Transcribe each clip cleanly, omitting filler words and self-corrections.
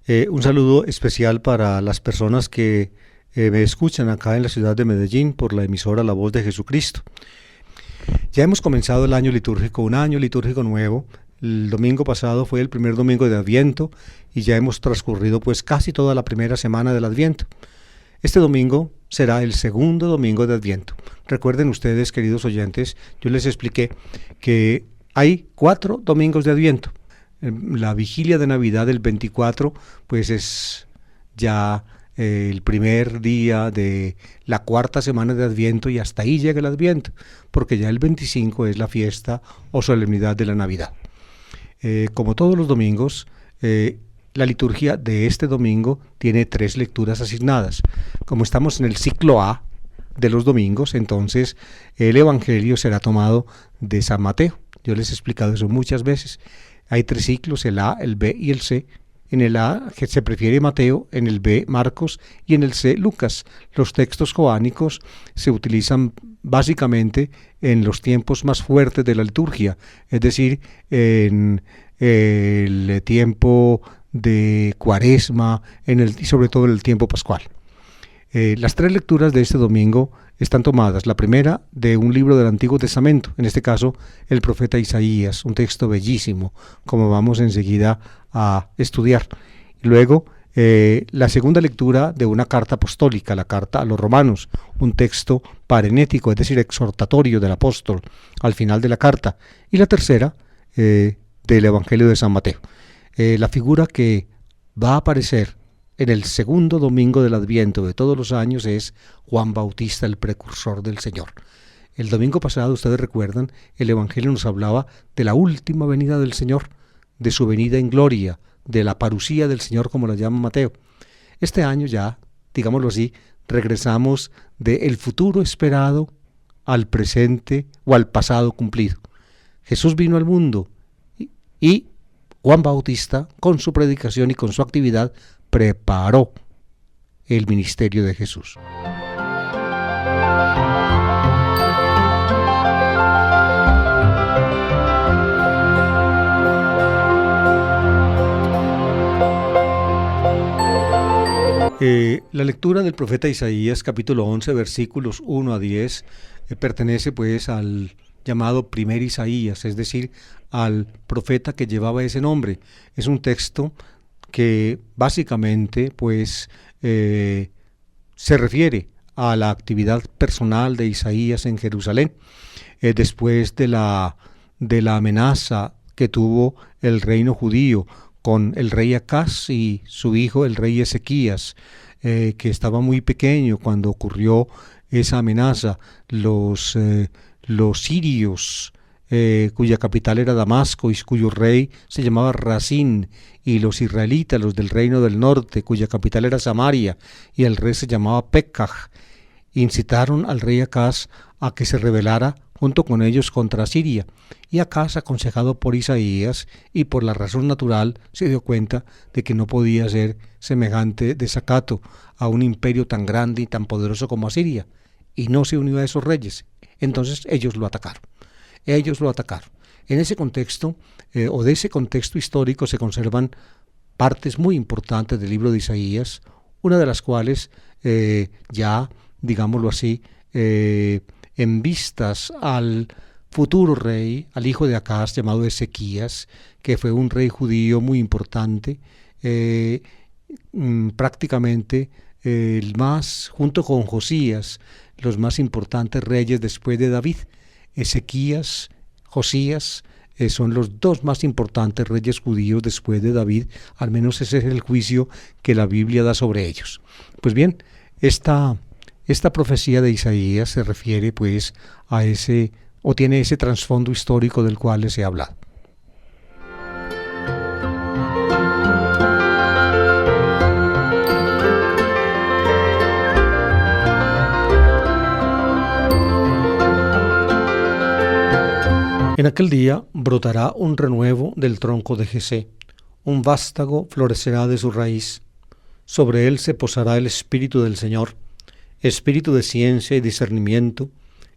Un saludo especial para las personas que me escuchan acá en la ciudad de Medellín por la emisora La Voz de Jesucristo. Ya hemos comenzado el año litúrgico, un año litúrgico nuevo. El domingo pasado fue el primer domingo de Adviento y ya hemos transcurrido pues casi toda la primera semana del Adviento. Este domingo será el segundo domingo de Adviento. Recuerden ustedes, queridos oyentes, yo les expliqué que hay 4 domingos de Adviento. La vigilia de Navidad del 24 pues es ya el primer día de la cuarta semana de Adviento y hasta ahí llega el Adviento, porque ya el 25 es la fiesta o solemnidad de la Navidad. Como todos los domingos, la liturgia de este domingo tiene 3 lecturas asignadas. Como estamos en el ciclo A de los domingos, entonces el Evangelio será tomado de San Mateo. Yo les he explicado eso muchas veces. Hay 3 ciclos, el A, el B y el C. En el A que se prefiere Mateo, en el B Marcos y en el C Lucas. Los textos joánicos se utilizan básicamente en los tiempos más fuertes de la liturgia, es decir, en el tiempo de Cuaresma y sobre todo en el tiempo pascual. Las 3 lecturas de este domingo están tomadas. La primera de un libro del Antiguo Testamento, en este caso el profeta Isaías, un texto bellísimo, como vamos enseguida a estudiar. Y luego la segunda lectura de una carta apostólica, la carta a los Romanos, un texto parenético, es decir, exhortatorio del apóstol al final de la carta. Y la tercera del Evangelio de San Mateo. La figura que va a aparecer en el segundo domingo del Adviento de todos los años es Juan Bautista, el precursor del Señor. El domingo pasado, ustedes recuerdan, el Evangelio nos hablaba de la última venida del Señor, de su venida en gloria, de la parusía del Señor, como la llama Mateo. Este año ya, digámoslo así, regresamos del futuro esperado al presente o al pasado cumplido. Jesús vino al mundo y Juan Bautista, con su predicación y con su actividad, preparó el ministerio de Jesús. La lectura del profeta Isaías, capítulo 11, versículos 1 a 10, pertenece pues al llamado primer Isaías, es decir, al profeta que llevaba ese nombre. Es un texto que básicamente pues se refiere a la actividad personal de Isaías en Jerusalén, después de la amenaza que tuvo el reino judío con el rey Acaz y su hijo el rey Ezequías, que estaba muy pequeño cuando ocurrió esa amenaza. Los sirios, cuya capital era Damasco y cuyo rey se llamaba Razín, y los israelitas, los del reino del norte, cuya capital era Samaria y el rey se llamaba Pekaj, incitaron al rey Acaz a que se rebelara junto con ellos contra Siria. Y Acaz, aconsejado por Isaías y por la razón natural, se dio cuenta de que no podía ser semejante desacato a un imperio tan grande y tan poderoso como Asiria, y no se unió a esos reyes. Entonces ellos lo atacaron. En ese contexto, o de ese contexto histórico, se conservan partes muy importantes del libro de Isaías, una de las cuales ya, digámoslo así, en vistas al futuro rey, al hijo de Acaz, llamado Ezequías, que fue un rey judío muy importante, prácticamente el más, junto con Josías, los más importantes reyes después de David. Ezequías, Josías son los 2 más importantes reyes judíos después de David, al menos ese es el juicio que la Biblia da sobre ellos. Pues bien, esta profecía de Isaías se refiere pues a ese, o tiene ese trasfondo histórico del cual les he hablado. En aquel día brotará un renuevo del tronco de Jesé, un vástago florecerá de su raíz. Sobre él se posará el Espíritu del Señor, espíritu de ciencia y discernimiento,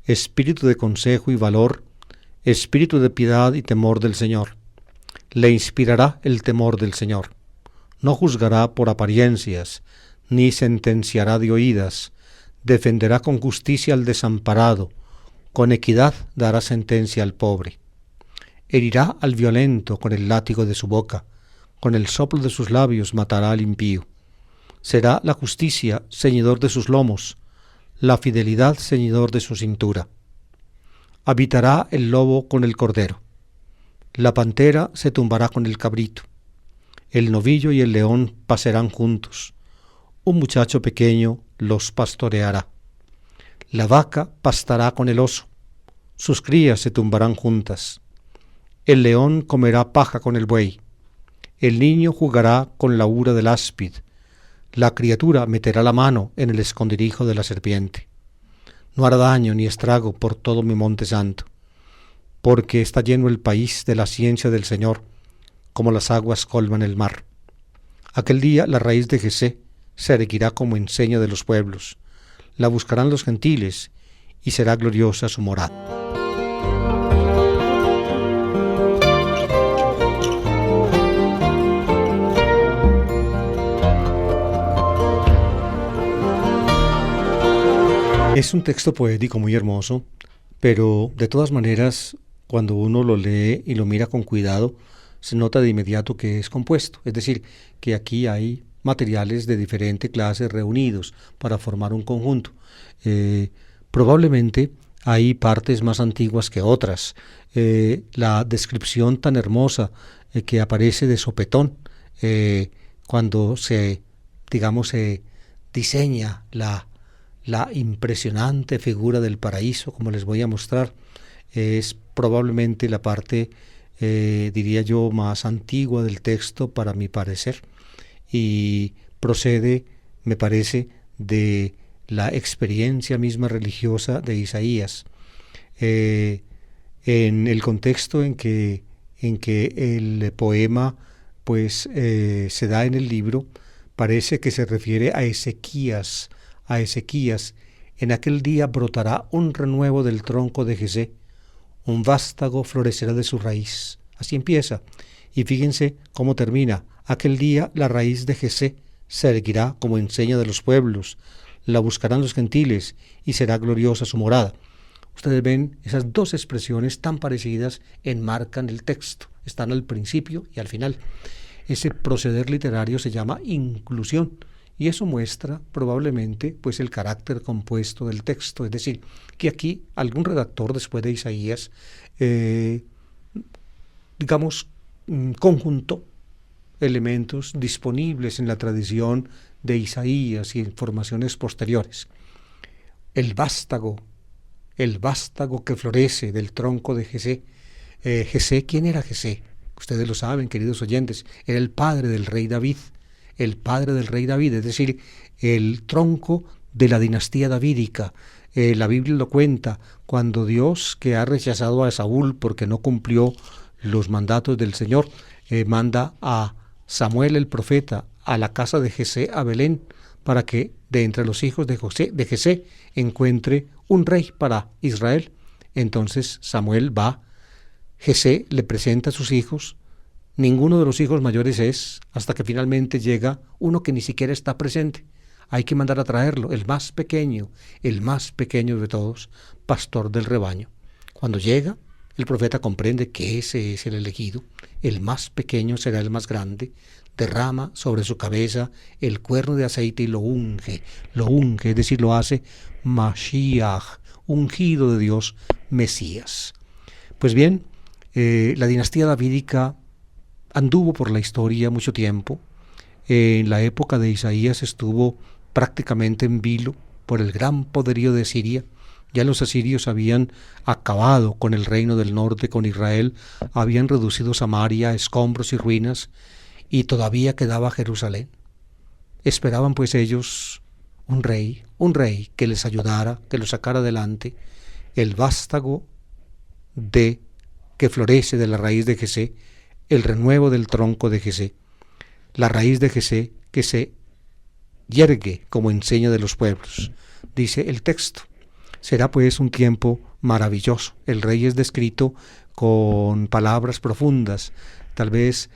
espíritu de consejo y valor, espíritu de piedad y temor del Señor. Le inspirará el temor del Señor. no juzgará por apariencias, ni sentenciará de oídas, defenderá con justicia al desamparado, con equidad dará sentencia al pobre. Herirá al violento con el látigo de su boca, con el soplo de sus labios matará al impío. Será la justicia ceñidor de sus lomos, la fidelidad ceñidor de su cintura. Habitará el lobo con el cordero, la pantera se tumbará con el cabrito, el novillo y el león pasarán juntos, un muchacho pequeño los pastoreará. La vaca pastará con el oso, sus crías se tumbarán juntas. El león comerá paja con el buey, el niño jugará con la ura del áspid, la criatura meterá la mano en el escondrijo de la serpiente. No hará daño ni estrago por todo mi monte santo, porque está lleno el país de la ciencia del Señor, como las aguas colman el mar. Aquel día la raíz de Jesé se erguirá como enseña de los pueblos, la buscarán los gentiles, y será gloriosa su morada. Es un texto poético muy hermoso, pero de todas maneras, cuando uno lo lee y lo mira con cuidado, se nota de inmediato que es compuesto, es decir, que aquí hay materiales de diferente clase reunidos para formar un conjunto. Probablemente hay partes más antiguas que otras. La descripción tan hermosa que aparece de sopetón cuando se diseña la impresionante figura del paraíso, como les voy a mostrar, es probablemente la parte, diría yo, más antigua del texto para mi parecer, y procede, me parece, de la experiencia misma religiosa de Isaías. En el contexto en que el poema pues se da en el libro, parece que se refiere a Ezequías. En aquel día brotará un renuevo del tronco de Jesé, un vástago florecerá de su raíz. Así empieza, y fíjense cómo termina. Aquel día la raíz de Jesé se erguirá como enseña de los pueblos, la buscarán los gentiles, y será gloriosa su morada. Ustedes ven, esas dos expresiones tan parecidas enmarcan el texto, están al principio y al final. Ese proceder literario se llama inclusión, y eso muestra probablemente pues el carácter compuesto del texto, es decir, que aquí algún redactor después de Isaías, conjuntó elementos disponibles en la tradición de Isaías y informaciones posteriores. El vástago que florece del tronco de Jesé. Jesé, ¿quién era Jesé? Ustedes lo saben, queridos oyentes, era el padre del rey David, es decir, el tronco de la dinastía davídica. La Biblia lo cuenta, cuando Dios, que ha rechazado a Saúl porque no cumplió los mandatos del Señor, manda a Samuel el profeta a la casa de Jesé, a Belén, para que de entre los hijos de Jesé encuentre un rey para Israel. Entonces Samuel va, Jesé le presenta a sus hijos, ninguno de los hijos mayores es, hasta que finalmente llega uno que ni siquiera está presente. Hay que mandar a traerlo, el más pequeño de todos, pastor del rebaño. Cuando llega, el profeta comprende que ese es el elegido, el más pequeño será el más grande, derrama sobre su cabeza el cuerno de aceite y lo unge, es decir, lo hace Mashiach, ungido de Dios, Mesías. Pues bien, la dinastía davídica anduvo por la historia mucho tiempo. En la época de Isaías estuvo prácticamente en vilo por el gran poderío de Siria. Ya los asirios habían acabado con el reino del norte, con Israel, habían reducido Samaria a escombros y ruinas, y todavía quedaba Jerusalén. Esperaban pues ellos un rey que les ayudara, que los sacara adelante. El vástago que florece de la raíz de Jesé, el renuevo del tronco de Jesé, la raíz de Jesé que se yergue como enseña de los pueblos, dice el texto. Será pues un tiempo maravilloso. El rey es descrito con palabras profundas, tal vez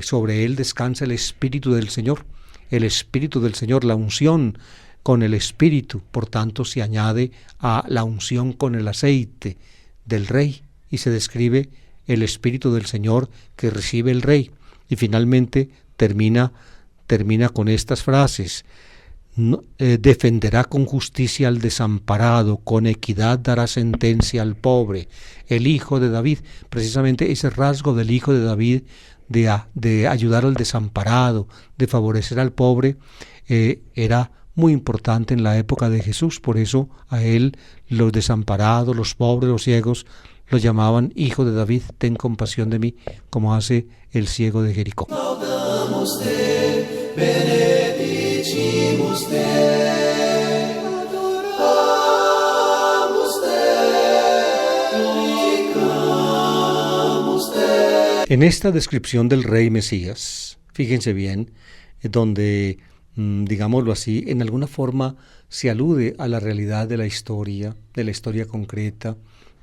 sobre él descansa el Espíritu del Señor. El Espíritu del Señor, la unción con el Espíritu, por tanto se añade a la unción con el aceite del Rey y se describe el Espíritu del Señor que recibe el Rey. Y finalmente termina con estas frases: defenderá con justicia al desamparado, con equidad dará sentencia al pobre. El Hijo de David, precisamente ese rasgo del Hijo de David de ayudar al desamparado, de favorecer al pobre, era muy importante en la época de Jesús. Por eso a él los desamparados, los pobres, los ciegos, lo llamaban Hijo de David, ten compasión de mí, como hace el ciego de Jericó. Laudamos te, benedicimos te, adoramos te, glorificamos te. En esta descripción del rey Mesías, fíjense bien, donde, digámoslo así, en alguna forma se alude a la realidad de la historia concreta,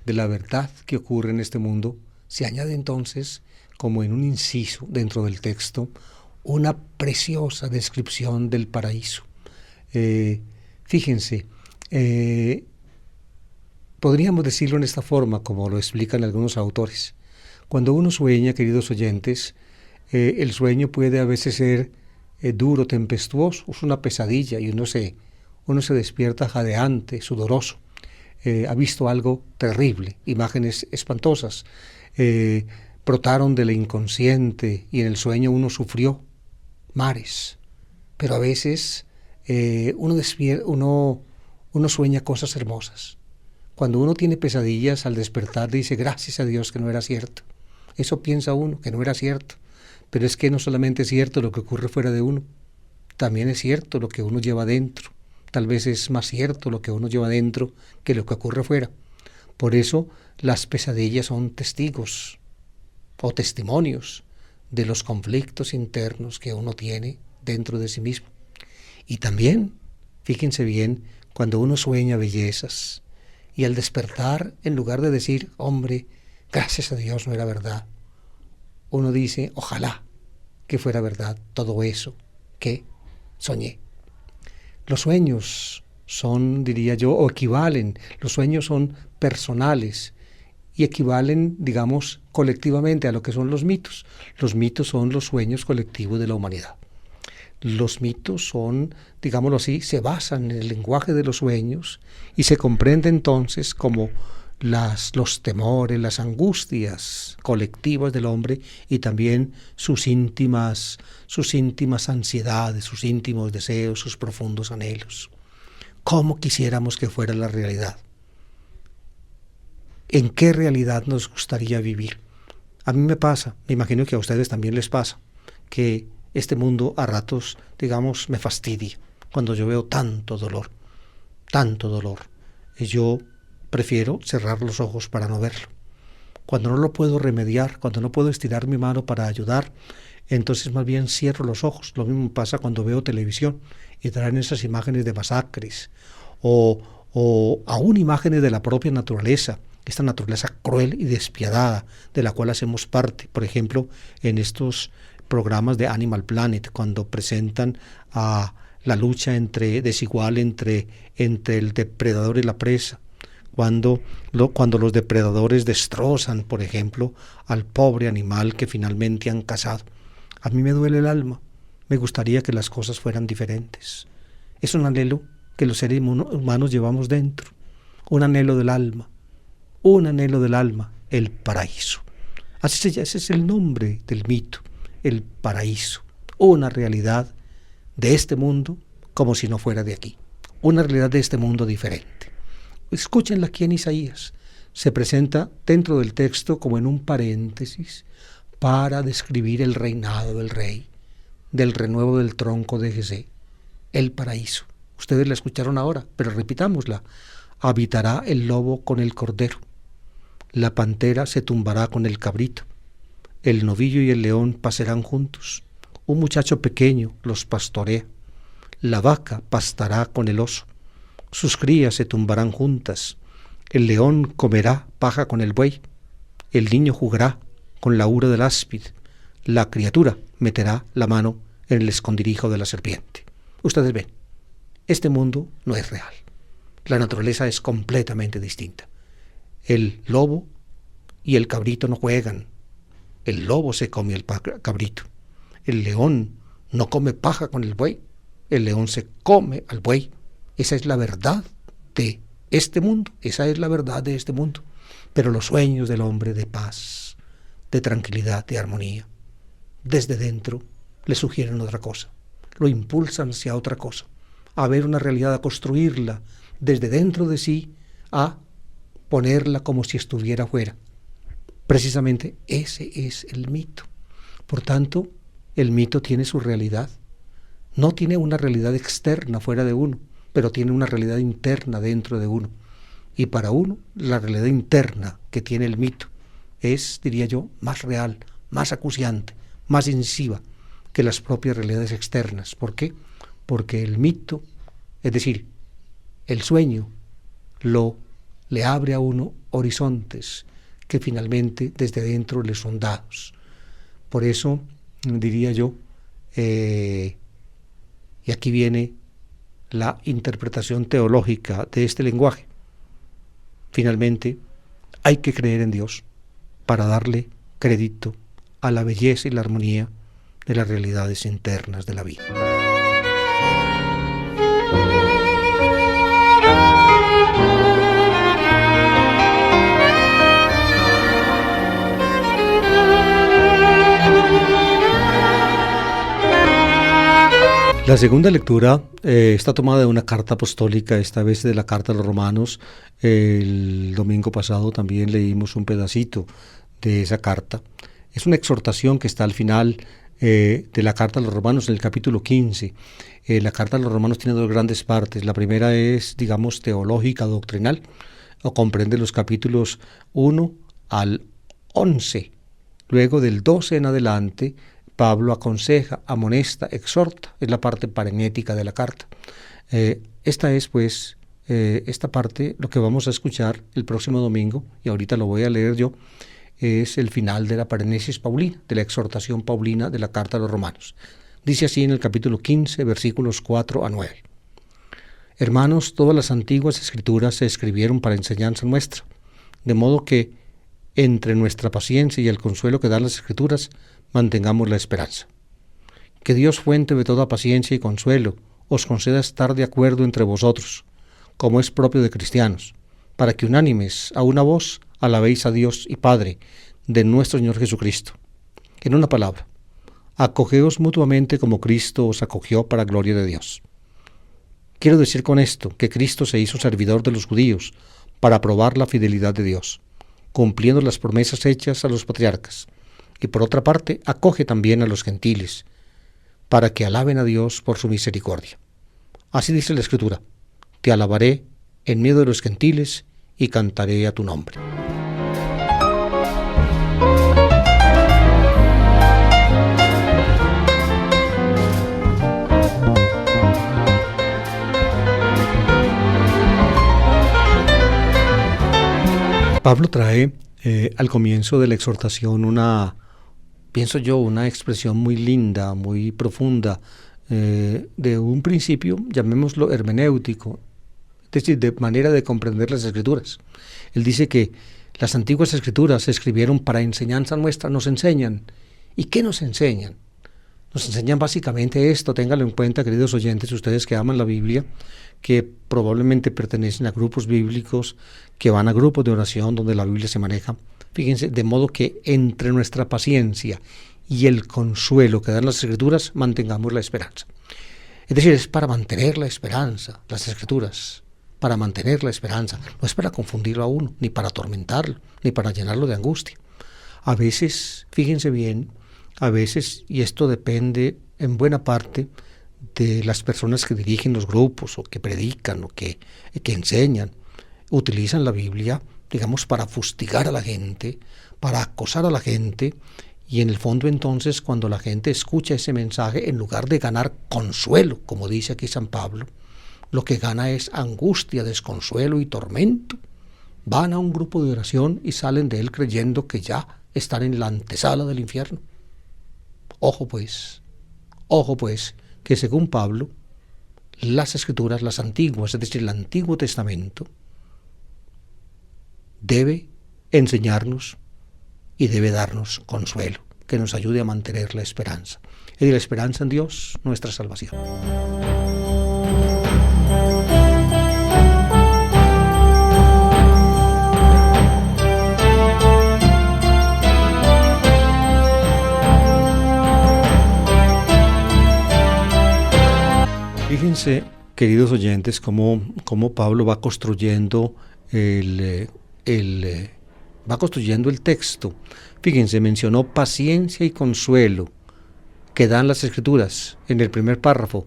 de la verdad que ocurre en este mundo, se añade entonces, como en un inciso dentro del texto, una preciosa descripción del paraíso. Fíjense, podríamos decirlo en esta forma, como lo explican algunos autores. Cuando uno sueña, queridos oyentes, el sueño puede a veces ser duro, tempestuoso, es una pesadilla y uno se despierta jadeante, sudoroso. Ha visto algo terrible, imágenes espantosas, brotaron del inconsciente y en el sueño uno sufrió mares, pero a veces uno sueña cosas hermosas. Cuando uno tiene pesadillas, al despertar dice gracias a Dios que no era cierto. Eso piensa uno, que no era cierto, pero es que no solamente es cierto lo que ocurre fuera de uno, también es cierto lo que uno lleva dentro. Tal vez es más cierto lo que uno lleva dentro que lo que ocurre fuera. Por eso las pesadillas son testigos o testimonios de los conflictos internos que uno tiene dentro de sí mismo. Y también, fíjense bien, cuando uno sueña bellezas y al despertar, en lugar de decir, hombre, gracias a Dios no era verdad, uno dice, ojalá que fuera verdad todo eso que soñé. Los sueños son, diría yo, o equivalen, los sueños son personales y equivalen, digamos, colectivamente a lo que son los mitos. Los mitos son los sueños colectivos de la humanidad. Los mitos son, digámoslo así, se basan en el lenguaje de los sueños y se comprende entonces como los temores, las angustias colectivas del hombre y también sus íntimas ansiedades, sus íntimos deseos, sus profundos anhelos. ¿Cómo quisiéramos que fuera la realidad? ¿En qué realidad nos gustaría vivir? A mí me pasa, me imagino que a ustedes también les pasa, que este mundo a ratos, digamos, me fastidia cuando yo veo tanto dolor. Yo prefiero cerrar los ojos para no verlo. Cuando no lo puedo remediar, cuando no puedo estirar mi mano para ayudar, entonces más bien cierro los ojos. Lo mismo pasa cuando veo televisión y traen esas imágenes de masacres o aún imágenes de la propia naturaleza, esta naturaleza cruel y despiadada de la cual hacemos parte. Por ejemplo, en estos programas de Animal Planet, cuando presentan a la lucha desigual entre el depredador y la presa, cuando los depredadores destrozan, por ejemplo, al pobre animal que finalmente han cazado. A mí me duele el alma, me gustaría que las cosas fueran diferentes. Es un anhelo que los seres humanos llevamos dentro, un anhelo del alma, el paraíso. Ese es el nombre del mito, el paraíso, una realidad de este mundo como si no fuera de aquí, una realidad de este mundo diferente. Escúchenla aquí en Isaías. Se presenta dentro del texto como en un paréntesis para describir el reinado del rey, del renuevo del tronco de Jesé, el paraíso. Ustedes la escucharon ahora, pero repitámosla. Habitará el lobo con el cordero, la pantera se tumbará con el cabrito, el novillo y el león pasarán juntos, un muchacho pequeño los pastorea, la vaca pastará con el oso, sus crías se tumbarán juntas, el león comerá paja con el buey, el niño jugará con la ura del áspid, la criatura meterá la mano en el escondrijo de la serpiente. Ustedes ven, este mundo no es real. La naturaleza es completamente distinta. El lobo y el cabrito no juegan. El lobo se come al cabrito. El león no come paja con el buey. El león se come al buey. Esa es la verdad de este mundo. Esa es la verdad de este mundo. Pero los sueños del hombre de paz, de tranquilidad, de armonía, desde dentro le sugieren otra cosa. Lo impulsan hacia otra cosa. A ver una realidad, a construirla desde dentro de sí, a ponerla como si estuviera afuera. Precisamente ese es el mito. Por tanto, el mito tiene su realidad. No tiene una realidad externa fuera de uno, pero tiene una realidad interna dentro de uno. Y para uno, la realidad interna que tiene el mito es, diría yo, más real, más acuciante, más incisiva que las propias realidades externas. ¿Por qué? Porque el mito, es decir, el sueño, le abre a uno horizontes que finalmente desde dentro le son dados. Por eso, diría yo, y aquí viene la interpretación teológica de este lenguaje. Finalmente, hay que creer en Dios para darle crédito a la belleza y la armonía de las realidades internas de la vida. La segunda lectura está tomada de una carta apostólica, esta vez de la carta a los Romanos. El domingo pasado también leímos un pedacito de esa carta. Es una exhortación que está al final de la carta a los Romanos, en el capítulo 15. La carta a los Romanos tiene dos grandes partes. La primera es, digamos, teológica, doctrinal, o comprende los capítulos 1 al 11. Luego del 12 en adelante, Pablo aconseja, amonesta, exhorta, es la parte parenética de la carta. Esta es, pues, esta parte, lo que vamos a escuchar el próximo domingo, y ahorita lo voy a leer yo, es el final de la parenesis paulina, de la exhortación paulina de la carta a los Romanos. Dice así en el capítulo 15, versículos 4 a 9. Hermanos, todas las antiguas escrituras se escribieron para enseñanza nuestra, de modo que entre nuestra paciencia y el consuelo que dan las escrituras, mantengamos la esperanza. Que Dios, fuente de toda paciencia y consuelo, os conceda estar de acuerdo entre vosotros, como es propio de cristianos, para que unánimes a una voz alabéis a Dios y Padre de nuestro Señor Jesucristo. En una palabra, acogeos mutuamente como Cristo os acogió para gloria de Dios. Quiero decir con esto que Cristo se hizo servidor de los judíos para probar la fidelidad de Dios, cumpliendo las promesas hechas a los patriarcas. Y por otra parte, acoge también a los gentiles, para que alaben a Dios por su misericordia. Así dice la Escritura: te alabaré en medio de los gentiles y cantaré a tu nombre. Pablo trae al comienzo de la exhortación pienso yo, una expresión muy linda, muy profunda, de un principio, llamémoslo hermenéutico, es decir, de manera de comprender las Escrituras. Él dice que las antiguas Escrituras se escribieron para enseñanza nuestra, nos enseñan. ¿Y qué nos enseñan? Nos enseñan básicamente esto, ténganlo en cuenta, queridos oyentes, ustedes que aman la Biblia, que probablemente pertenecen a grupos bíblicos, que van a grupos de oración donde la Biblia se maneja. Fíjense, de modo que entre nuestra paciencia y el consuelo que dan las Escrituras, mantengamos la esperanza. Es decir, es para mantener la esperanza, las Escrituras, para mantener la esperanza. No es para confundirlo a uno, ni para atormentarlo, ni para llenarlo de angustia. A veces, fíjense bien, y esto depende en buena parte de las personas que dirigen los grupos, o que predican, o que enseñan, utilizan la Biblia, digamos, para fustigar a la gente, para acosar a la gente, y en el fondo entonces cuando la gente escucha ese mensaje, en lugar de ganar consuelo, como dice aquí San Pablo, lo que gana es angustia, desconsuelo y tormento. Van a un grupo de oración y salen de él creyendo que ya están en la antesala del infierno. Ojo pues, que según Pablo, las escrituras, las antiguas, es decir, el Antiguo Testamento, debe enseñarnos y debe darnos consuelo, que nos ayude a mantener la esperanza. Es decir, la esperanza en Dios, nuestra salvación. Fíjense, queridos oyentes, cómo Pablo va construyendo el texto. Fíjense, mencionó paciencia y consuelo que dan las Escrituras en el primer párrafo.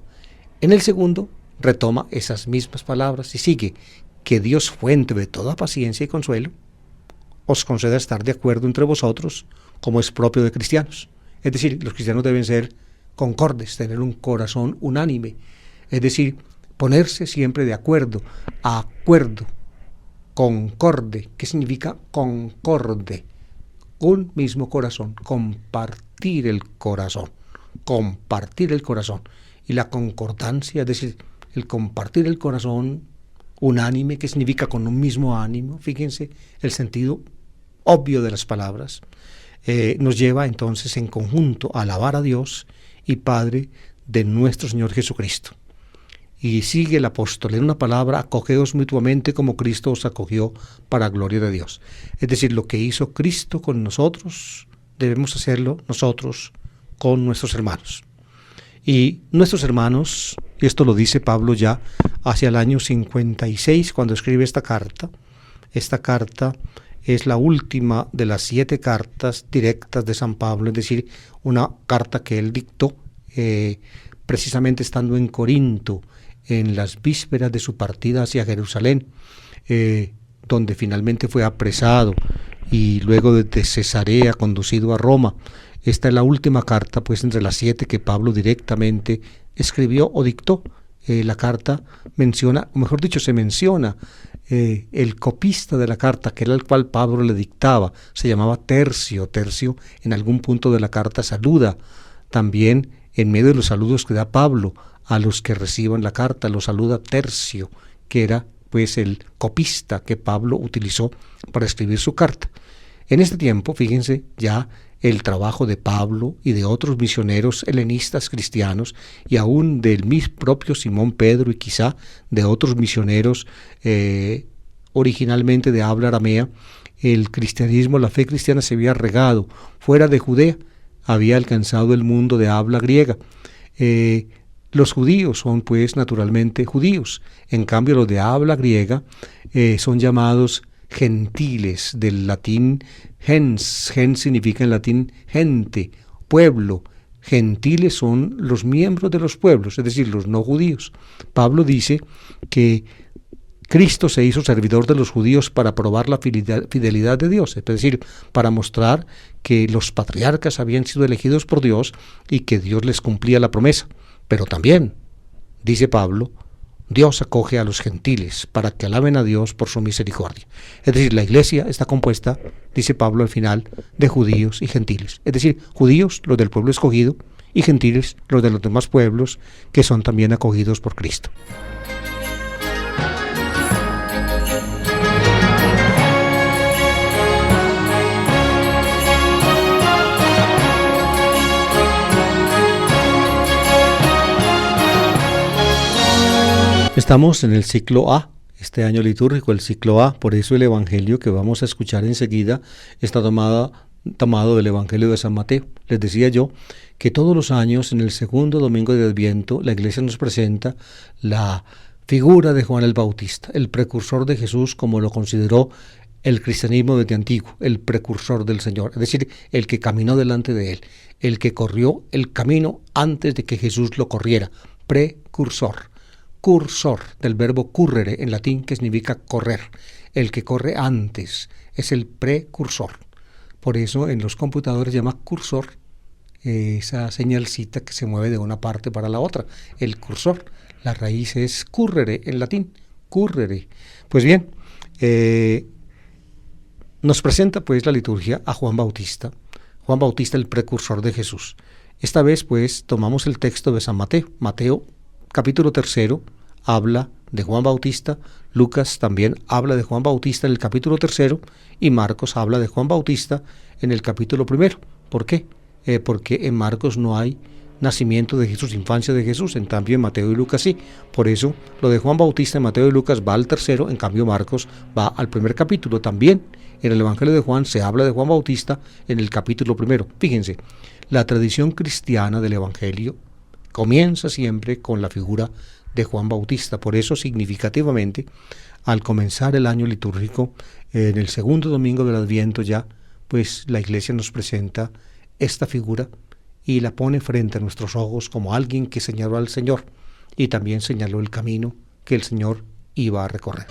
En el segundo, retoma esas mismas palabras y sigue: que Dios, fuente de toda paciencia y consuelo, os conceda estar de acuerdo entre vosotros, como es propio de cristianos. Es decir, los cristianos deben ser concordes, tener un corazón unánime. Es decir, ponerse siempre de acuerdo, concorde. ¿Qué significa concorde? Un mismo corazón, compartir el corazón. Y la concordancia, es decir, el compartir el corazón unánime, que significa con un mismo ánimo. Fíjense el sentido obvio de las palabras. Nos lleva entonces en conjunto a alabar a Dios y Padre de nuestro Señor Jesucristo. Y sigue el apóstol en una palabra: acogeos mutuamente como Cristo os acogió para gloria de Dios. Es decir, lo que hizo Cristo con nosotros, debemos hacerlo nosotros con nuestros hermanos. Y nuestros hermanos, y esto lo dice Pablo ya hacia el año 56 cuando escribe esta carta. Esta carta es la última de las 7 cartas directas de San Pablo, es decir, una carta que él dictó precisamente estando en Corinto, en las vísperas de su partida hacia Jerusalén, donde finalmente fue apresado y luego desde Cesarea conducido a Roma. Esta es la última carta, pues, entre las 7 que Pablo directamente escribió o dictó. La carta menciona, o mejor dicho, se menciona el copista de la carta, que era el cual Pablo le dictaba, se llamaba Tercio. Tercio en algún punto de la carta saluda. También en medio de los saludos que da Pablo a los que reciban la carta, lo saluda Tercio, que era pues el copista que Pablo utilizó para escribir su carta. En este tiempo, fíjense ya el trabajo de Pablo y de otros misioneros helenistas cristianos, y aún del mismo propio Simón Pedro y quizá de otros misioneros originalmente de habla aramea. El cristianismo, la fe cristiana se había regado fuera de Judea, había alcanzado el mundo de habla griega. Los judíos son pues naturalmente judíos, en cambio los de habla griega son llamados gentiles, del latín gens. Gens significa en latín gente, pueblo. Gentiles son los miembros de los pueblos, es decir, los no judíos. Pablo dice que Cristo se hizo servidor de los judíos para probar la fidelidad de Dios, es decir, para mostrar que los patriarcas habían sido elegidos por Dios y que Dios les cumplía la promesa. Pero también, dice Pablo, Dios acoge a los gentiles para que alaben a Dios por su misericordia. Es decir, la iglesia está compuesta, dice Pablo al final, de judíos y gentiles. Es decir, judíos, los del pueblo escogido, y gentiles, los de los demás pueblos, que son también acogidos por Cristo. Estamos en el ciclo A, este año litúrgico, el ciclo A, por eso el Evangelio que vamos a escuchar enseguida está tomado del Evangelio de San Mateo. Les decía yo que todos los años, en el segundo domingo de Adviento, la Iglesia nos presenta la figura de Juan el Bautista, el precursor de Jesús, como lo consideró el cristianismo desde antiguo, el precursor del Señor, es decir, el que caminó delante de él, el que corrió el camino antes de que Jesús lo corriera, precursor. Cursor, del verbo currere en latín, que significa correr. El que corre antes es el precursor. Por eso en los computadores se llama cursor esa señalcita que se mueve de una parte para la otra. El cursor, la raíz es currere en latín, currere. Pues bien, Nos presenta pues la liturgia a Juan Bautista el precursor de Jesús. Esta vez pues tomamos el texto de San Mateo. Mateo capítulo 3 habla de Juan Bautista, Lucas también habla de Juan Bautista en el capítulo 3 y Marcos habla de Juan Bautista en el capítulo 1. ¿Por qué? Porque en Marcos no hay nacimiento de Jesús, infancia de Jesús, en cambio en Mateo y Lucas sí. Por eso lo de Juan Bautista en Mateo y Lucas va al 3, en cambio Marcos va al 1 capítulo. También en el Evangelio de Juan se habla de Juan Bautista en el capítulo 1. Fíjense, la tradición cristiana del Evangelio comienza siempre con la figura de Juan Bautista. Por eso, significativamente, al comenzar el año litúrgico, en el segundo domingo del Adviento ya, pues la Iglesia nos presenta esta figura y la pone frente a nuestros ojos como alguien que señaló al Señor y también señaló el camino que el Señor iba a recorrer.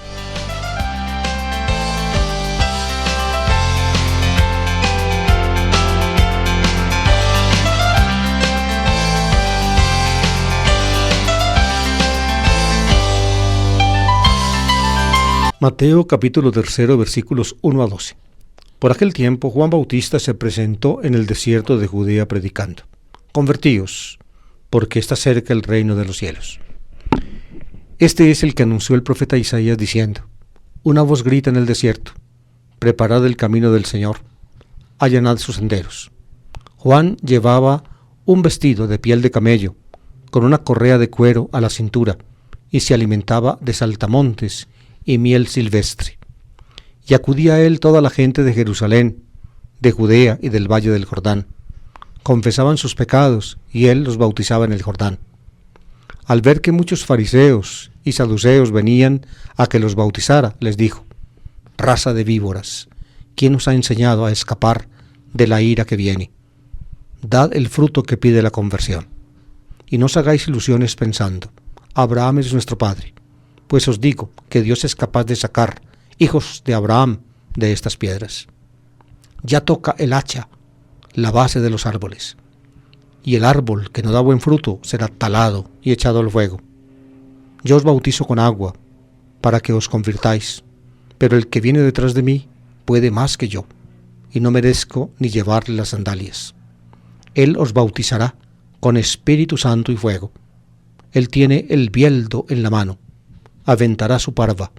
Mateo capítulo 3, versículos 1 a 12. Por aquel tiempo Juan Bautista se presentó en el desierto de Judea predicando: Convertíos, porque está cerca el reino de los cielos. Este es el que anunció el profeta Isaías diciendo: Una voz grita en el desierto: Preparad el camino del Señor, allanad sus senderos. Juan llevaba un vestido de piel de camello, con una correa de cuero a la cintura, y se alimentaba de saltamontes y miel silvestre. Y acudía a él toda la gente de Jerusalén, de Judea y del valle del Jordán. Confesaban sus pecados, y él los bautizaba en el Jordán. Al ver que muchos fariseos y saduceos venían a que los bautizara, les dijo: Raza de víboras, ¿quién os ha enseñado a escapar de la ira que viene? Dad el fruto que pide la conversión. Y no os hagáis ilusiones pensando: Abraham es nuestro padre. Pues os digo que Dios es capaz de sacar hijos de Abraham de estas piedras. Ya toca el hacha la base de los árboles, y el árbol que no da buen fruto será talado y echado al fuego. Yo os bautizo con agua para que os convirtáis, pero el que viene detrás de mí puede más que yo, y no merezco ni llevarle las sandalias. Él os bautizará con Espíritu Santo y fuego. Él tiene el bieldo en la mano, aventará su parva,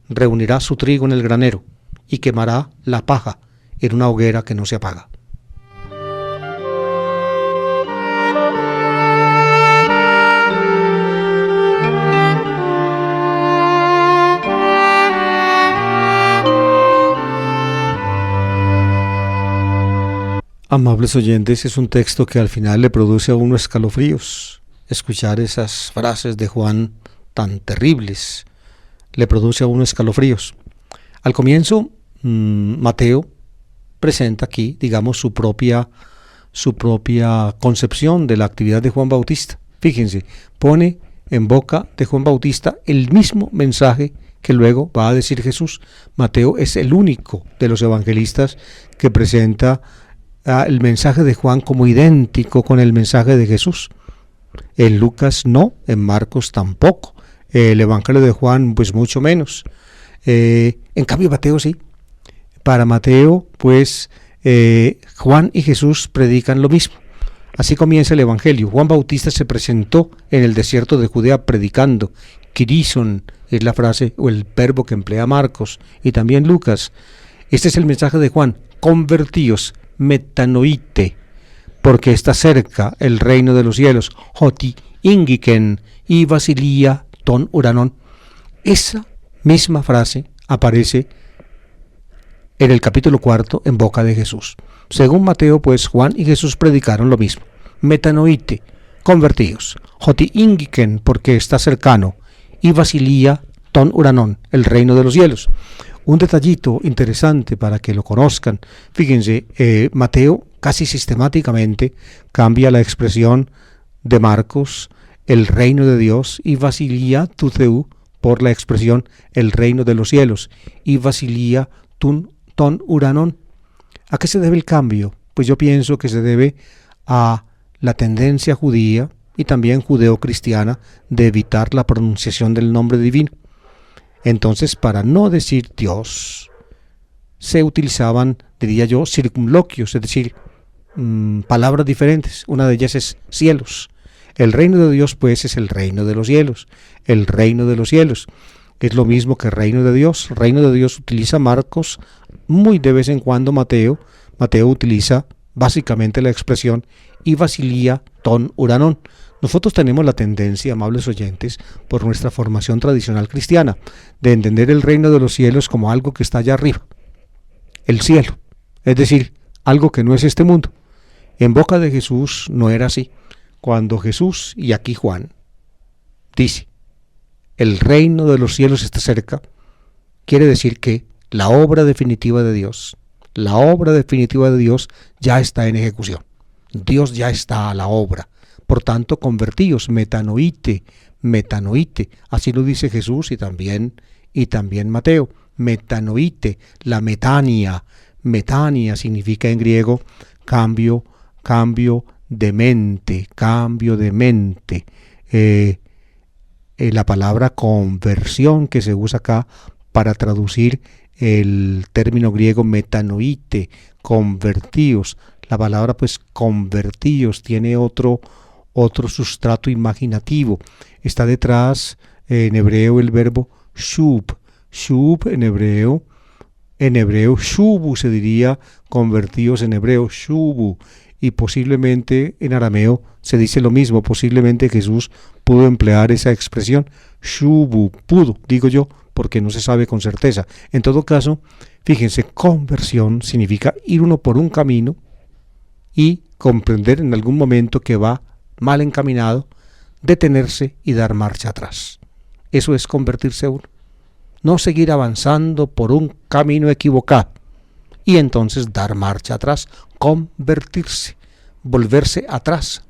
reunirá su trigo en el granero y quemará la paja en una hoguera que no se apaga. Amables oyentes, es un texto que al final le produce a uno escalofríos. Escuchar esas frases de Juan tan terribles le produce a uno escalofríos. Al comienzo, Mateo presenta aquí, digamos, su propia concepción de la actividad de Juan Bautista. Fíjense, pone en boca de Juan Bautista el mismo mensaje que luego va a decir Jesús. Mateo es el único de los evangelistas que presenta el mensaje de Juan como idéntico con el mensaje de Jesús. En Lucas no, en Marcos tampoco, el Evangelio de Juan pues mucho menos. En cambio Mateo sí. Para Mateo pues Juan y Jesús predican lo mismo. Así comienza el Evangelio. Juan Bautista se presentó en el desierto de Judea predicando. Kirison es la frase o el verbo que emplea Marcos y también Lucas. Este es el mensaje de Juan: convertíos, metanoite, porque está cerca el reino de los cielos. Hoti ingiken y basilia ton uranon. Esa misma frase aparece en el capítulo 4 en boca de Jesús. Según Mateo, pues Juan y Jesús predicaron lo mismo. Metanoite, convertíos. Hoti ingiken, porque está cercano. Y basilia ton uranon, el reino de los cielos. Un detallito interesante para que lo conozcan. Fíjense, Mateo casi sistemáticamente cambia la expresión de Marcos, el reino de Dios, y basilia tu theu, por la expresión el reino de los cielos, y basilia ton uranon. ¿A qué se debe el cambio? Pues yo pienso que se debe a la tendencia judía y también judeocristiana de evitar la pronunciación del nombre divino. Entonces, para no decir Dios, se utilizaban, diría yo, circunloquios, es decir, palabras diferentes. Una de ellas es cielos. El reino de Dios, pues, es el reino de los cielos. El reino de los cielos es lo mismo que reino de Dios. Reino de Dios utiliza Marcos, muy de vez en cuando Mateo. Mateo utiliza básicamente la expresión y Basilia ton uranon. Nosotros tenemos la tendencia, amables oyentes, por nuestra formación tradicional cristiana, de entender el reino de los cielos como algo que está allá arriba, el cielo, es decir, algo que no es este mundo. En boca de Jesús no era así. Cuando Jesús, y aquí Juan, dice, el reino de los cielos está cerca, quiere decir que la obra definitiva de Dios ya está en ejecución. Dios ya está a la obra. Por tanto, convertíos, metanoite, así lo dice Jesús y también Mateo. Metanoite, la metania significa en griego cambio de mente. La palabra conversión que se usa acá para traducir el término griego metanoite, convertíos. La palabra pues convertíos tiene otro sustrato imaginativo. Está detrás en hebreo el verbo shub. Shub en hebreo shubu se diría, convertíos en hebreo shubu, y posiblemente en arameo se dice lo mismo. Posiblemente Jesús pudo emplear esa expresión shubu, pudo, digo yo, porque no se sabe con certeza. En todo caso, fíjense, conversión significa ir uno por un camino y comprender en algún momento que va mal encaminado, detenerse y dar marcha atrás. Eso es convertirse uno. No seguir avanzando por un camino equivocado y entonces dar marcha atrás, convertirse, volverse atrás,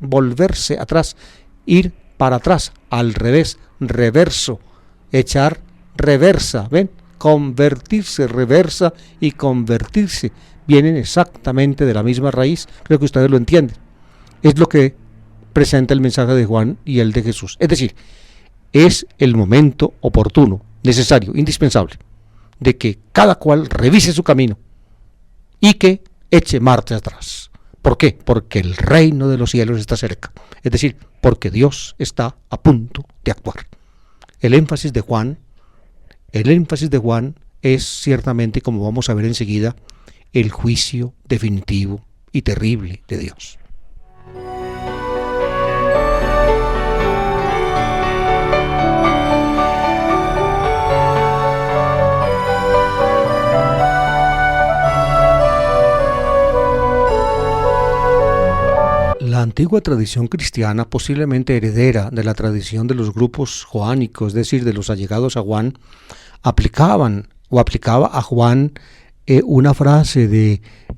ir para atrás, al revés, reverso, echar reversa, ¿ven? Convertirse, reversa y convertirse vienen exactamente de la misma raíz, creo que ustedes lo entienden. Es lo que presenta el mensaje de Juan y el de Jesús. Es decir, es el momento oportuno, necesario, indispensable, de que cada cual revise su camino y que eche marcha atrás. ¿Por qué? Porque el reino de los cielos está cerca. Es decir, porque Dios está a punto de actuar. El énfasis de Juan es ciertamente, como vamos a ver enseguida, el juicio definitivo y terrible de Dios. La antigua tradición cristiana, posiblemente heredera de la tradición de los grupos joánicos, es decir, de los allegados a Juan, aplicaba a Juan una frase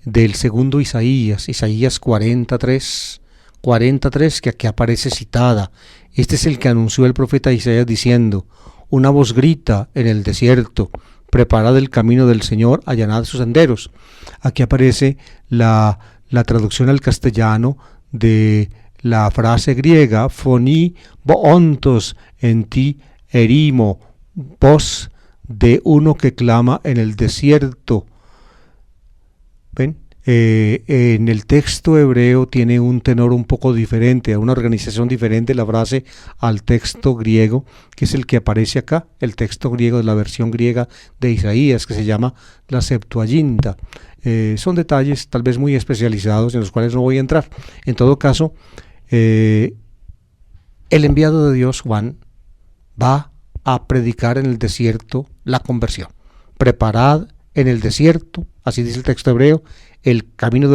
del segundo Isaías 43, que aquí aparece citada. Este es el que anunció el profeta Isaías diciendo: una voz grita en el desierto, preparad el camino del Señor, allanad sus senderos. Aquí aparece la traducción al castellano de la frase griega phoni boontos en ti erimo, voz de uno que clama en el desierto. ¿Ven? En el texto hebreo tiene un tenor un poco diferente, una organización diferente la frase al texto griego, que es el que aparece acá, el texto griego de la versión griega de Isaías, que se llama la Septuaginta. Son detalles tal vez muy especializados en los cuales no voy a entrar. En todo caso, el enviado de Dios, Juan, va a predicar en el desierto la conversión. Preparad en el desierto, así dice el texto hebreo, el camino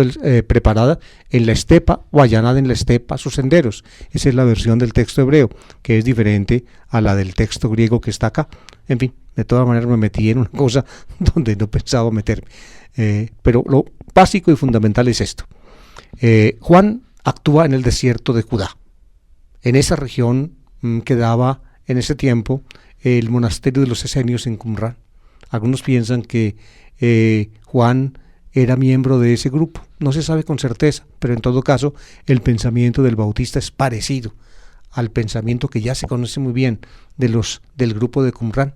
preparada en la estepa, o allanad en la estepa sus senderos. Esa es la versión del texto hebreo, que es diferente a la del texto griego que está acá. En fin, de todas maneras me metí en una cosa donde no pensaba meterme. Pero lo básico y fundamental es esto. Juan actúa en el desierto de Judá. En esa región quedaba en ese tiempo el monasterio de los esenios en Qumran. Algunos piensan que Juan era miembro de ese grupo. No se sabe con certeza, pero en todo caso el pensamiento del Bautista es parecido al pensamiento que ya se conoce muy bien del grupo de Qumran.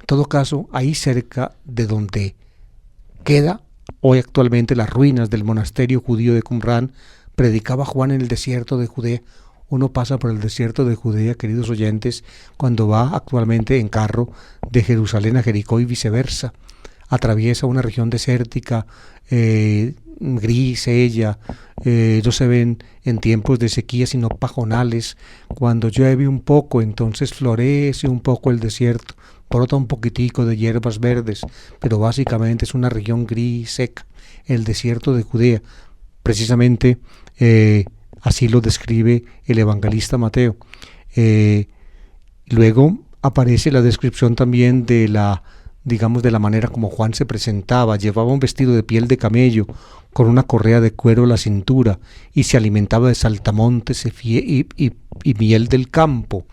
En todo caso, ahí cerca de donde queda hoy actualmente las ruinas del monasterio judío de Qumran, predicaba Juan en el desierto de Judea. Uno pasa por el desierto de Judea, queridos oyentes, cuando va actualmente en carro de Jerusalén a Jericó y viceversa. Atraviesa una región desértica, gris, ella, no se ven en tiempos de sequía sino pajonales. Cuando llueve un poco, entonces florece un poco el desierto, brota un poquitico de hierbas verdes, pero básicamente es una región gris, seca, el desierto de Judea. Precisamente así lo describe el evangelista Mateo. Luego aparece la descripción también de la manera como Juan se presentaba. Llevaba un vestido de piel de camello con una correa de cuero a la cintura y se alimentaba de saltamontes y miel del campo.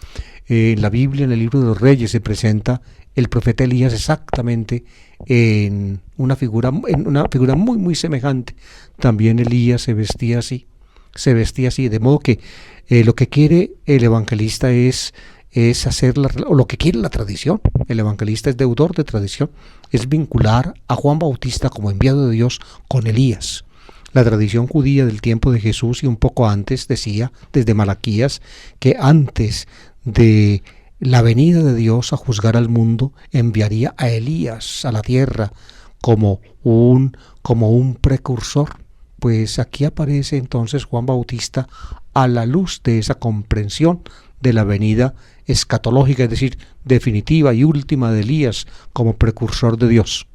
En la Biblia, en el libro de los Reyes, se presenta el profeta Elías exactamente en una figura muy muy semejante. También Elías se vestía así, de modo que lo que quiere el evangelista es hacer lo que quiere la tradición. El evangelista es deudor de tradición, es vincular a Juan Bautista como enviado de Dios con Elías. La tradición judía del tiempo de Jesús y un poco antes decía, desde Malaquías, que antes de la venida de Dios a juzgar al mundo, enviaría a Elías a la tierra como un precursor. Pues aquí aparece entonces Juan Bautista a la luz de esa comprensión de la venida escatológica, es decir, definitiva y última de Elías como precursor de Dios.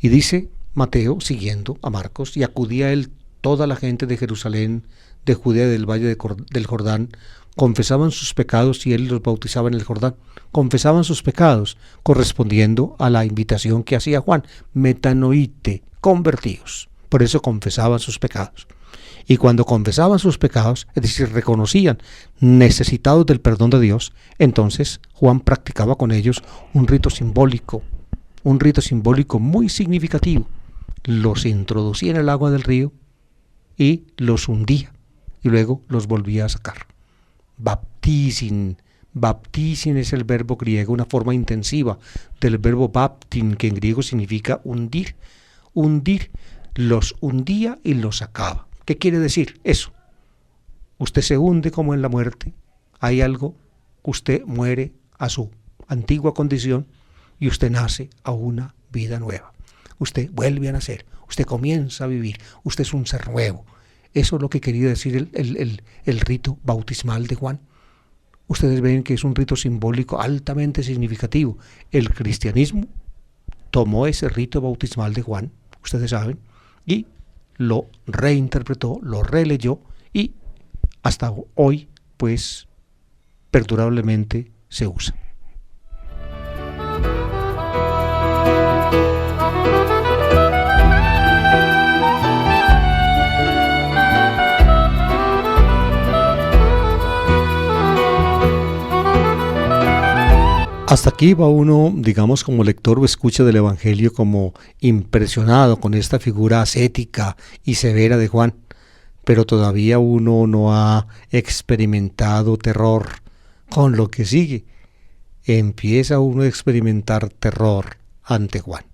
Y dice Mateo, siguiendo a Marcos, y acudía a él toda la gente de Jerusalén, de Judea, del valle del Jordán, confesaban sus pecados y él los bautizaba en el Jordán. Confesaban sus pecados, correspondiendo a la invitación que hacía Juan, metanoite, convertíos. Por eso confesaban sus pecados. Y cuando confesaban sus pecados, es decir, reconocían necesitados del perdón de Dios, entonces Juan practicaba con ellos un rito simbólico muy significativo. Los introducía en el agua del río y los hundía y luego los volvía a sacar. Baptisin es el verbo griego, una forma intensiva del verbo baptin, que en griego significa hundir. Los hundía y los sacaba. ¿Qué quiere decir eso? Usted se hunde como en la muerte. Hay algo, usted muere a su antigua condición y usted nace a una vida nueva. Usted vuelve a nacer, usted comienza a vivir, usted es un ser nuevo. Eso es lo que quería decir el rito bautismal de Juan. Ustedes ven que es un rito simbólico altamente significativo. El cristianismo tomó ese rito bautismal de Juan, ustedes saben, y lo reinterpretó, lo releyó y hasta hoy, pues, perdurablemente se usa. Hasta aquí va uno, digamos, como lector o escucha del Evangelio, como impresionado con esta figura ascética y severa de Juan, pero todavía uno no ha experimentado terror con lo que sigue. Empieza uno a experimentar terror ante Juan.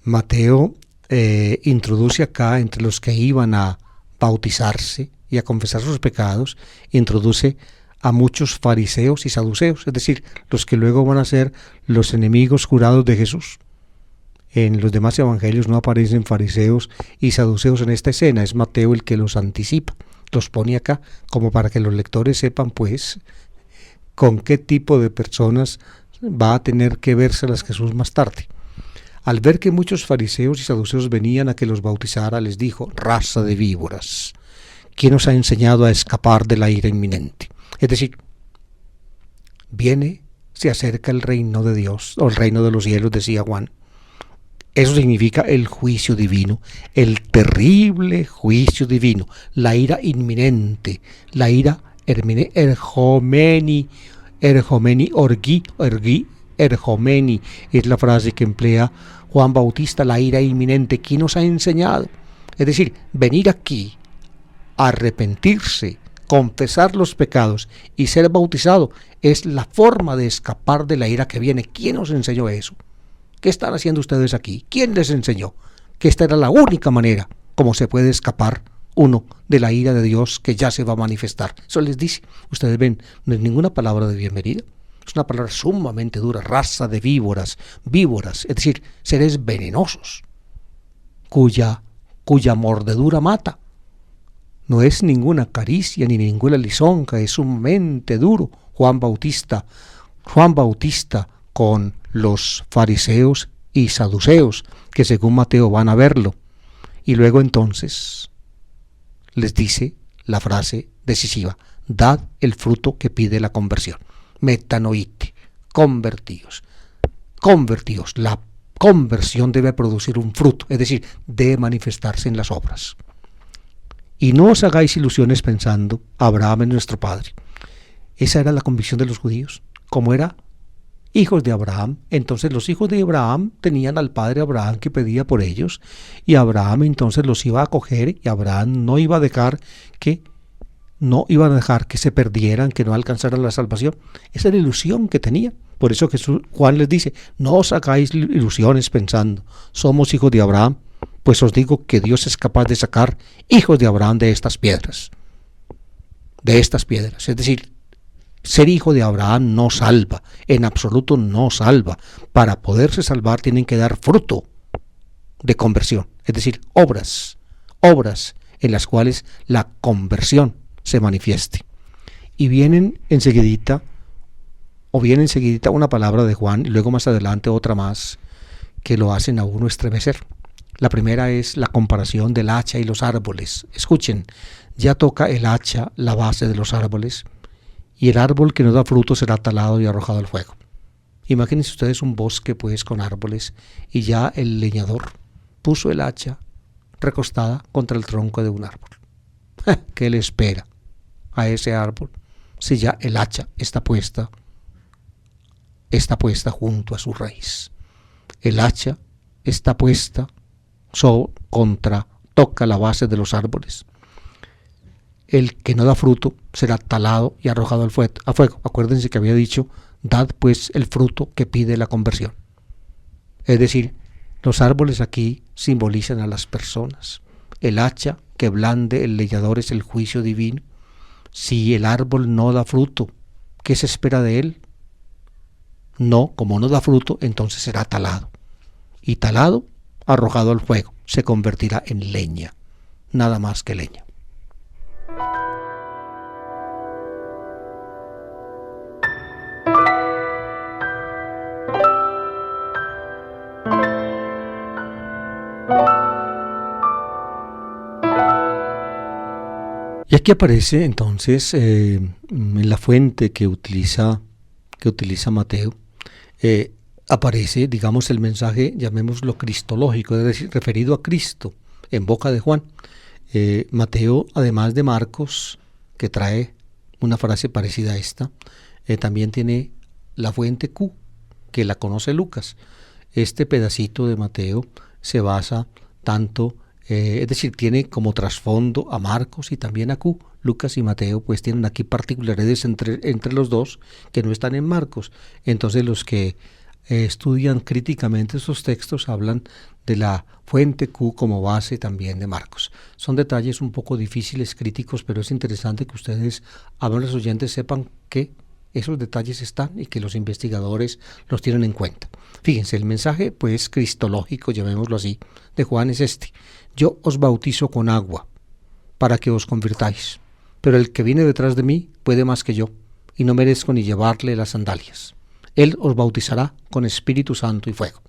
Mateo introduce acá, entre los que iban a bautizarse y a confesar sus pecados, introduce a muchos fariseos y saduceos, es decir, los que luego van a ser los enemigos jurados de Jesús. En los demás evangelios no aparecen fariseos y saduceos en esta escena, es Mateo el que los anticipa, los pone acá como para que los lectores sepan, pues, con qué tipo de personas va a tener que vérselas Jesús más tarde. Al ver que muchos fariseos y saduceos venían a que los bautizara, les dijo: raza de víboras, ¿quién os ha enseñado a escapar de la ira inminente? Es decir, se acerca el reino de Dios, o el reino de los cielos, decía Juan. Eso significa el juicio divino, el terrible juicio divino, la ira inminente, la ira ergomeni, ergomeni, es la frase que emplea Juan Bautista, la ira inminente. ¿Quién nos ha enseñado? Es decir, venir aquí, arrepentirse, confesar los pecados y ser bautizado es la forma de escapar de la ira que viene. ¿Quién nos enseñó eso? ¿Qué están haciendo ustedes aquí? ¿Quién les enseñó que esta era la única manera como se puede escapar uno de la ira de Dios que ya se va a manifestar? Eso les dice. Ustedes ven, no es ninguna palabra de bienvenida. Es una palabra sumamente dura, raza de víboras, es decir, seres venenosos, cuya mordedura mata. No es ninguna caricia ni ninguna lisonja, es sumamente duro. Juan Bautista con los fariseos y saduceos, que según Mateo van a verlo. Y luego entonces les dice la frase decisiva: dad el fruto que pide la conversión. Metanoite, convertíos. La conversión debe producir un fruto, es decir, debe manifestarse en las obras. Y no os hagáis ilusiones pensando, Abraham es nuestro padre. Esa era la convicción de los judíos. Como era hijos de Abraham, entonces los hijos de Abraham tenían al padre Abraham que pedía por ellos, y Abraham entonces los iba a acoger, y Abraham no iba a dejar que se perdieran, que no alcanzaran la salvación. Esa era la ilusión que tenía. Por eso Juan les dice: no os hagáis ilusiones pensando, somos hijos de Abraham, pues os digo que Dios es capaz de sacar hijos de Abraham de estas piedras. Es decir, ser hijo de Abraham no salva, en absoluto no salva. Para poderse salvar tienen que dar fruto de conversión, es decir, obras en las cuales la conversión se manifieste. Y viene enseguidita una palabra de Juan, y luego más adelante otra más, que lo hacen a uno estremecer. La primera es la comparación del hacha y los árboles. Escuchen, ya toca el hacha la base de los árboles, y el árbol que no da fruto será talado y arrojado al fuego. Imagínense ustedes un bosque pues con árboles, y ya el leñador puso el hacha recostada contra el tronco de un árbol. ¿Qué le espera a ese árbol si ya el hacha está puesta junto a su raíz? El hacha está puesta toca la base de los árboles. El que no da fruto será talado y arrojado al fuego. Acuérdense que había dicho: dad pues el fruto que pide la conversión. Es decir, los árboles aquí simbolizan a las personas. El hacha que blande el leñador es el juicio divino. Si el árbol no da fruto, ¿qué se espera de él? Como no da fruto, entonces será talado. Y talado, arrojado al fuego, se convertirá en leña, nada más que leña. Y aquí aparece entonces en la fuente que utiliza Mateo, aparece, digamos, el mensaje, llamémoslo cristológico, es decir, referido a Cristo en boca de Juan. Mateo, además de Marcos, que trae una frase parecida a esta, también tiene la fuente Q, que la conoce Lucas. Este pedacito de Mateo se basa tanto, es decir, tiene como trasfondo a Marcos y también a Q. Lucas y Mateo pues tienen aquí particularidades entre los dos que no están en Marcos. Entonces los que estudian críticamente estos textos hablan de la fuente Q como base también de Marcos. Son detalles un poco difíciles, críticos, pero es interesante que ustedes, amables oyentes, sepan que esos detalles están y que los investigadores los tienen en cuenta. Fíjense, el mensaje pues cristológico, llamémoslo así, de Juan es este: yo os bautizo con agua para que os convirtáis, pero el que viene detrás de mí puede más que yo, y no merezco ni llevarle las sandalias. Él os bautizará con Espíritu Santo y fuego.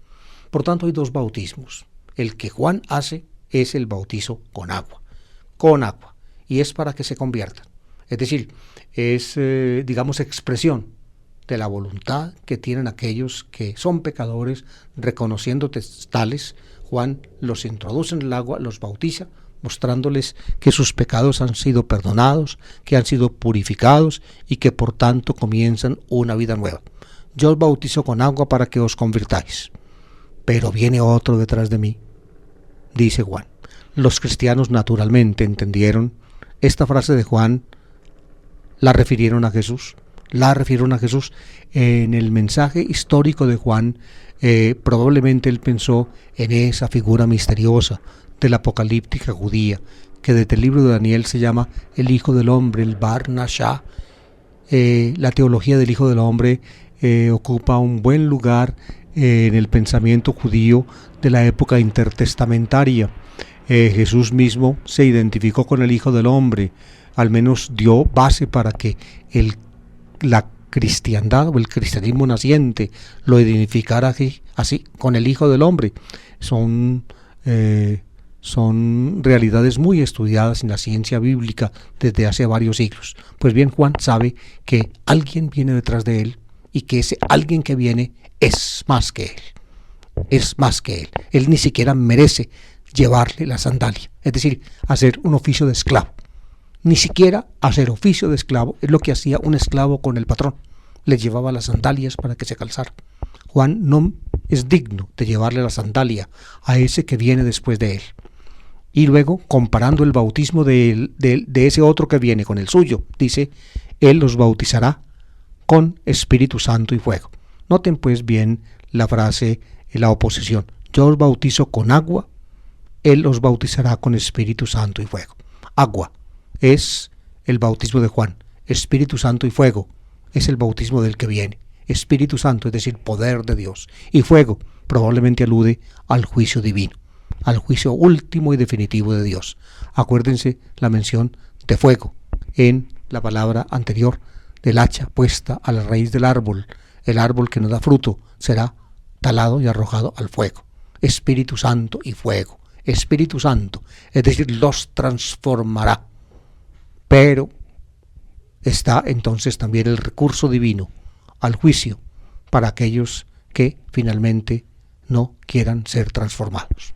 Por tanto, hay dos bautismos. El que Juan hace es el bautizo con agua, y es para que se conviertan. Es decir, es, digamos, expresión de la voluntad que tienen aquellos que son pecadores, reconociéndote tales. Juan los introduce en el agua, los bautiza, mostrándoles que sus pecados han sido perdonados, que han sido purificados y que por tanto comienzan una vida nueva. Yo os bautizo con agua para que os convirtáis, pero viene otro detrás de mí, dice Juan. Los cristianos naturalmente entendieron esta frase de Juan, la refirieron a Jesús. la refirieron a Jesús. En el mensaje histórico de Juan, probablemente él pensó en esa figura misteriosa de la apocalíptica judía, que desde el libro de Daniel se llama el Hijo del Hombre, el Bar Nashá. La teología del Hijo del Hombre ocupa un buen lugar en el pensamiento judío de la época intertestamentaria. Jesús mismo se identificó con el Hijo del Hombre, al menos dio base para que la cristiandad o el cristianismo naciente lo identificara así con el Hijo del Hombre. Son realidades muy estudiadas en la ciencia bíblica desde hace varios siglos. Pues bien, Juan sabe que alguien viene detrás de él y que ese alguien que viene es más que él. Es más que él. Él ni siquiera merece llevarle la sandalia, es decir, hacer un oficio de esclavo. Ni siquiera hacer oficio de esclavo es lo que hacía un esclavo con el patrón. Le llevaba las sandalias para que se calzara. Juan no es digno de llevarle la sandalia a ese que viene después de él. Y luego, comparando el bautismo de ese otro que viene con el suyo, dice, él los bautizará con Espíritu Santo y fuego. Noten pues bien la frase, la oposición. Yo os bautizo con agua, él los bautizará con Espíritu Santo y fuego. Agua es el bautismo de Juan. Espíritu Santo y fuego es el bautismo del que viene. Espíritu Santo, es decir, poder de Dios. Y fuego probablemente alude al juicio divino, al juicio último y definitivo de Dios. Acuérdense la mención de fuego en la palabra anterior del hacha puesta a la raíz del árbol. El árbol que no da fruto será talado y arrojado al fuego. Espíritu Santo y fuego. Espíritu Santo, es decir, los transformará. Pero está entonces también el recurso divino al juicio para aquellos que finalmente no quieran ser transformados.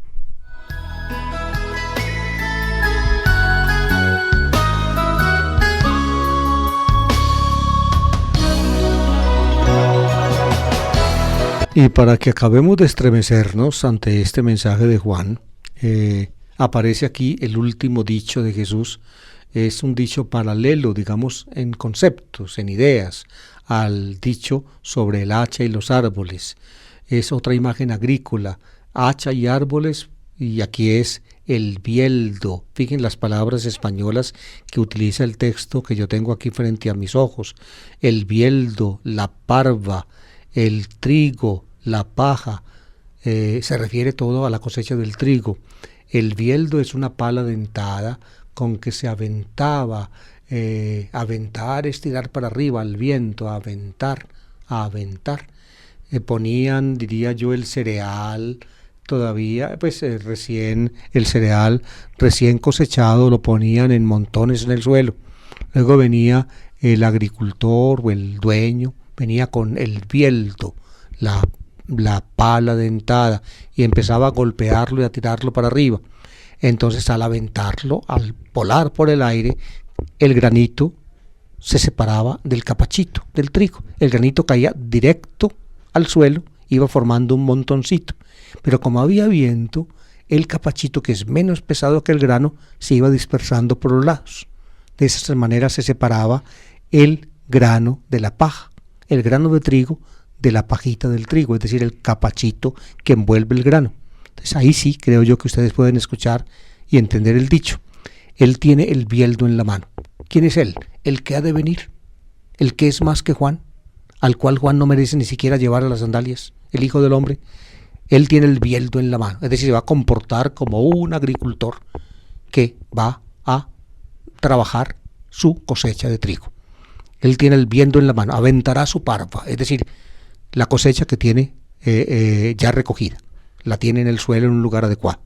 Y para que acabemos de estremecernos ante este mensaje de Juan, aparece aquí el último dicho de Jesús. Es un dicho paralelo, digamos, en conceptos, en ideas, al dicho sobre el hacha y los árboles. Es otra imagen agrícola, hacha y árboles, y aquí es el bieldo. Fíjense las palabras españolas que utiliza el texto que yo tengo aquí frente a mis ojos. El bieldo, la parva, el trigo, la paja, se refiere todo a la cosecha del trigo. El bieldo es una pala dentada con que se aventaba, aventar es tirar para arriba al viento, aventar. Ponían, diría yo, el cereal todavía, pues recién el cereal recién cosechado lo ponían en montones en el suelo. Luego venía el agricultor o el dueño, venía con el bieldo, la pala dentada, y empezaba a golpearlo y a tirarlo para arriba. Entonces, al aventarlo, al volar por el aire, el granito se separaba del capachito del trigo. El granito caía directo al suelo, iba formando un montoncito. Pero como había viento, el capachito, que es menos pesado que el grano, se iba dispersando por los lados. De esa manera se separaba el grano de la paja, el grano de trigo de la pajita del trigo, es decir, el capachito que envuelve el grano. Entonces ahí sí creo yo que ustedes pueden escuchar y entender el dicho. Él tiene el bieldo en la mano. ¿Quién es él? El que ha de venir, el que es más que Juan, al cual Juan no merece ni siquiera llevar a las sandalias, el Hijo del Hombre. Él tiene el bieldo en la mano, es decir, se va a comportar como un agricultor que va a trabajar su cosecha de trigo. Él tiene el bieldo en la mano, aventará su parva, es decir, la cosecha que tiene ya recogida, la tiene en el suelo en un lugar adecuado.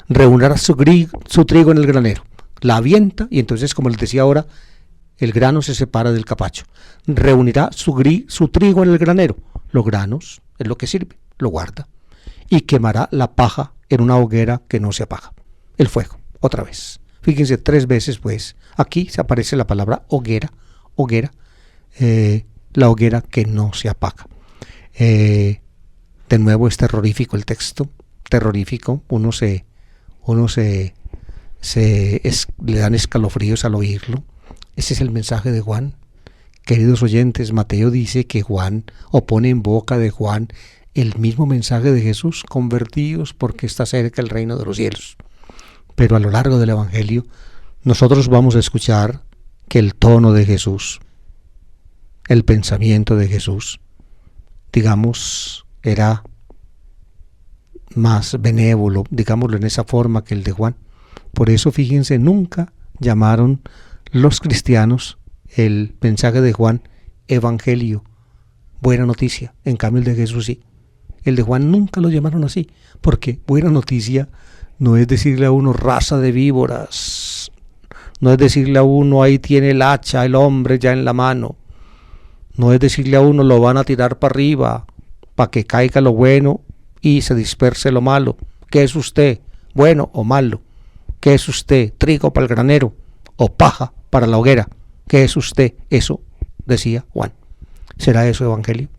Reunirá su trigo en el granero, la avienta y entonces, como les decía ahora, el grano se separa del capacho. Reunirá su trigo en el granero, los granos es lo que sirve, lo guarda, y quemará la paja en una hoguera que no se apaga. El fuego, otra vez. Fíjense 3 veces pues, aquí se aparece la palabra hoguera, la hoguera que no se apaga. De nuevo es terrorífico el texto, terrorífico, le dan escalofríos al oírlo. Ese es el mensaje de Juan, Queridos oyentes, Mateo dice que Juan, o pone en boca de Juan, el mismo mensaje de Jesús: convertíos porque está cerca el reino de los cielos. Pero a lo largo del Evangelio, nosotros vamos a escuchar que el tono de Jesús, el pensamiento de Jesús, digamos, era más benévolo, digámoslo en esa forma, que el de Juan. Por eso, fíjense, nunca llamaron los cristianos el mensaje de Juan evangelio, buena noticia. En cambio, el de Jesús sí. El de Juan nunca lo llamaron así, porque buena noticia no es decirle a uno raza de víboras, no es decirle a uno ahí tiene el hacha el hombre ya en la mano, no es decirle a uno lo van a tirar para arriba para que caiga lo bueno y se disperse lo malo. ¿Qué es usted, bueno o malo? ¿Qué es usted, trigo para el granero o paja para la hoguera? ¿Qué es usted? Eso decía Juan. ¿Será eso evangelio?